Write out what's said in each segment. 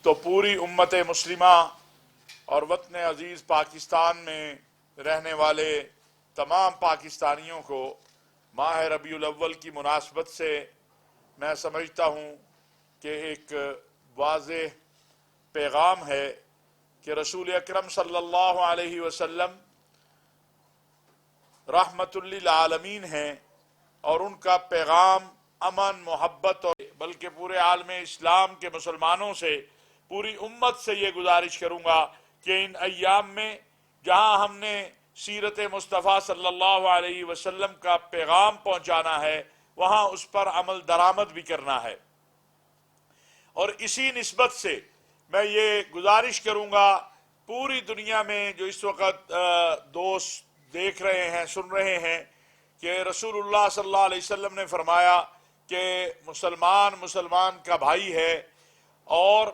تو پوری امت مسلمہ اور وطن عزیز پاکستان میں رہنے والے تمام پاکستانیوں کو ماہ ربیع الاول کی مناسبت سے میں سمجھتا ہوں کہ ایک واضح پیغام ہے کہ رسول اکرم صلی اللہ علیہ وسلم رحمت للعالمین ہیں، اور ان کا پیغام امن، محبت اور بلکہ پورے عالم اسلام کے مسلمانوں سے، پوری امت سے یہ گزارش کروں گا کہ ان ایام میں جہاں ہم نے سیرت مصطفیٰ صلی اللہ علیہ وسلم کا پیغام پہنچانا ہے، وہاں اس پر عمل درآمد بھی کرنا ہے۔ اور اسی نسبت سے میں یہ گزارش کروں گا پوری دنیا میں جو اس وقت دوست دیکھ رہے ہیں، سن رہے ہیں، کہ رسول اللہ صلی اللہ علیہ وسلم نے فرمایا کہ مسلمان کا بھائی ہے، اور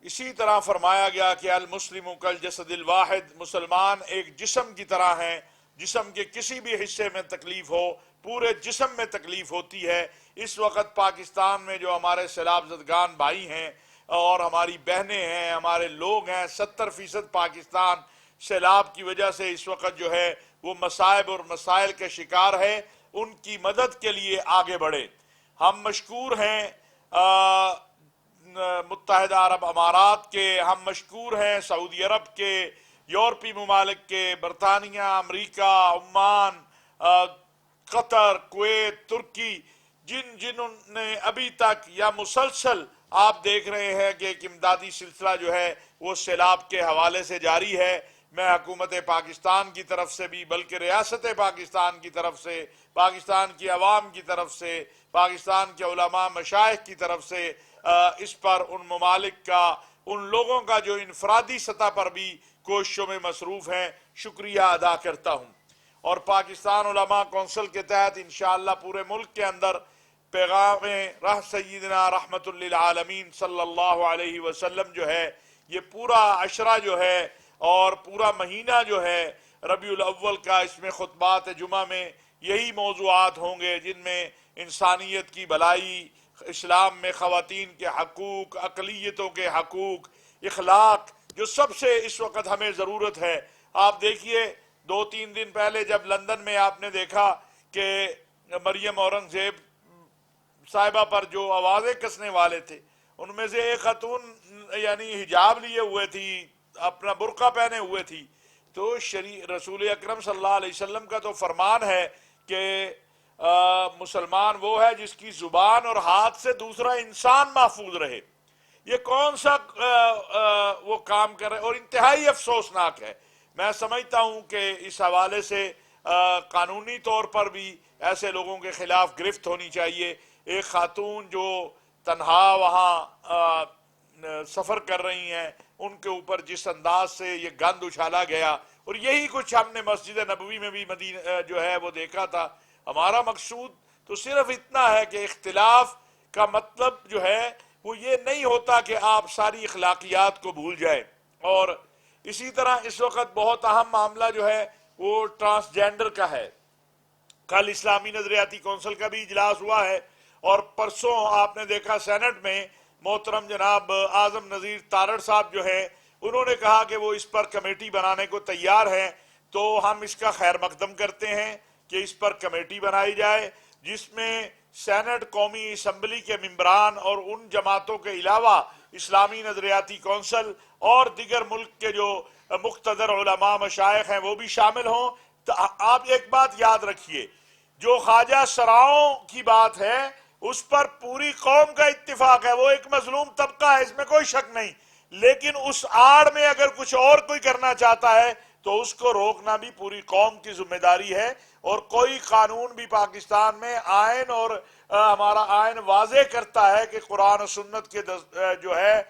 اسی طرح فرمایا گیا کہ المسلم کالجسد الواحد، مسلمان ایک جسم کی طرح ہیں، جسم کے کسی بھی حصے میں تکلیف ہو پورے جسم میں تکلیف ہوتی ہے۔ اس وقت پاکستان میں جو ہمارے سیلاب زدگان بھائی ہیں اور ہماری بہنیں ہیں، ہمارے لوگ ہیں، 70% پاکستان سیلاب کی وجہ سے اس وقت جو ہے وہ مصائب اور مسائل کے شکار ہے، ان کی مدد کے لیے آگے بڑھے۔ ہم مشکور ہیں متحدہ عرب امارات کے، ہم مشکور ہیں سعودی عرب کے، یورپی ممالک کے، برطانیہ، امریکہ، عمان، قطر، کویت، ترکی، جنہوں نے ابھی تک یا مسلسل آپ دیکھ رہے ہیں کہ ایک امدادی سلسلہ جو ہے وہ سیلاب کے حوالے سے جاری ہے۔ میں حکومت پاکستان کی طرف سے بھی، بلکہ ریاست پاکستان کی طرف سے، پاکستان کی عوام کی طرف سے، پاکستان کے علماء مشائخ کی طرف سے اس پر ان ممالک کا، ان لوگوں کا جو انفرادی سطح پر بھی کوششوں میں مصروف ہیں، شکریہ ادا کرتا ہوں۔ اور پاکستان علماء کونسل کے تحت انشاءاللہ پورے ملک کے اندر پیغام رہ سیدنا رحمت للعالمین صلی اللہ علیہ وسلم جو ہے، یہ پورا عشرہ جو ہے اور پورا مہینہ جو ہے ربیع الاول کا، اس میں خطبات جمعہ میں یہی موضوعات ہوں گے جن میں انسانیت کی بھلائی، اسلام میں خواتین کے حقوق، اقلیتوں کے حقوق، اخلاق، جو سب سے اس وقت ہمیں ضرورت ہے۔ آپ دیکھیے 2-3 دن پہلے جب لندن میں آپ نے دیکھا کہ مریم اورنگزیب صاحبہ پر جو آوازیں کسنے والے تھے، ان میں سے ایک خاتون یعنی حجاب لیے ہوئے تھی، اپنا برقع پہنے ہوئے تھی، تو رسول اکرم صلی اللہ علیہ وسلم کا تو فرمان ہے کہ مسلمان وہ ہے جس کی زبان اور ہاتھ سے دوسرا انسان محفوظ رہے۔ یہ کون سا وہ کام کر رہے، اور انتہائی افسوسناک ہے۔ میں سمجھتا ہوں کہ اس حوالے سے قانونی طور پر بھی ایسے لوگوں کے خلاف گرفت ہونی چاہیے۔ ایک خاتون جو تنہا وہاں سفر کر رہی ہیں، ان کے اوپر جس انداز سے یہ گند اچھالا گیا، اور یہی کچھ ہم نے مسجد نبوی میں بھی مدینہ جو ہے وہ دیکھا تھا۔ ہمارا مقصود تو صرف اتنا ہے کہ اختلاف کا مطلب جو ہے وہ یہ نہیں ہوتا کہ آپ ساری اخلاقیات کو بھول جائیں۔ اور اسی طرح اس وقت بہت اہم معاملہ جو ہے وہ ٹرانسجینڈر کا ہے۔ کل اسلامی نظریاتی کونسل کا بھی اجلاس ہوا ہے، اور پرسوں آپ نے دیکھا سینٹ میں محترم جناب اعظم نذیر تارڑ صاحب جو ہے، انہوں نے کہا کہ وہ اس پر کمیٹی بنانے کو تیار ہیں۔ تو ہم اس کا خیر مقدم کرتے ہیں کہ اس پر کمیٹی بنائی جائے، جس میں سینٹ، قومی اسمبلی کے ممبران اور ان جماعتوں کے علاوہ اسلامی نظریاتی کونسل اور دیگر ملک کے جو مقتدر علماء مشائخ ہیں وہ بھی شامل ہوں۔ تو آپ ایک بات یاد رکھیے، جو خواجہ سراؤں کی بات ہے اس پر پوری قوم کا اتفاق ہے، وہ ایک مظلوم طبقہ ہے، اس میں کوئی شک نہیں، لیکن اس آڑ میں اگر کچھ اور کوئی کرنا چاہتا ہے تو اس کو روکنا بھی پوری قوم کی ذمہ داری ہے۔ اور کوئی قانون بھی پاکستان میں آئین، اور ہمارا آئین واضح کرتا ہے کہ قرآن و سنت کے جو ہے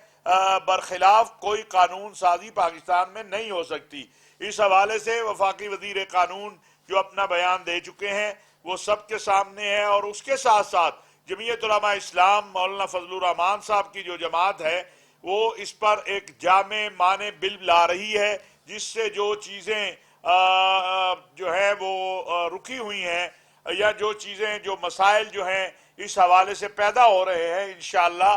برخلاف کوئی قانون سازی پاکستان میں نہیں ہو سکتی۔ اس حوالے سے وفاقی وزیر قانون جو اپنا بیان دے چکے ہیں وہ سب کے سامنے ہے، اور اس کے ساتھ ساتھ جمعیت علماء اسلام مولانا فضل الرحمان صاحب کی جو جماعت ہے وہ اس پر ایک جامع مانع بل لا رہی ہے، جس سے جو چیزیں جو ہے وہ رکی ہوئی ہیں، یا جو چیزیں، جو مسائل جو ہیں اس حوالے سے پیدا ہو رہے ہیں، انشاءاللہ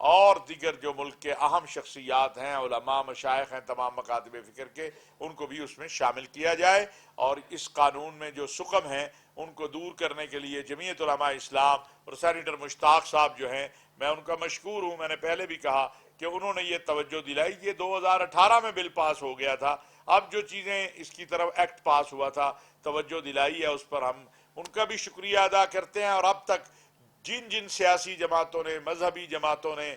اور دیگر جو ملک کے اہم شخصیات ہیں، علماء مشائخ ہیں تمام مکاتب فکر کے، ان کو بھی اس میں شامل کیا جائے، اور اس قانون میں جو سقم ہیں ان کو دور کرنے کے لیے جمعیت علماء اسلام اور سینیٹر مشتاق صاحب جو ہیں، میں ان کا مشکور ہوں، میں نے پہلے بھی کہا کہ انہوں نے یہ توجہ دلائی. یہ 2018 میں بل پاس ہو گیا تھا، اب جو چیزیں اس کی طرف ایکٹ پاس ہوا تھا توجہ دلائی ہے، اس پر ہم ان کا بھی شکریہ ادا کرتے ہیں. اور اب تک جن جن سیاسی جماعتوں نے، مذہبی جماعتوں نے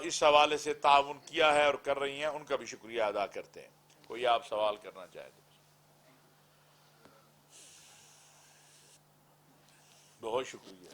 اس حوالے سے تعاون کیا ہے اور کر رہی ہیں، ان کا بھی شکریہ ادا کرتے ہیں. کوئی آپ سوال کرنا چاہے تو؟ بہت شکریہ.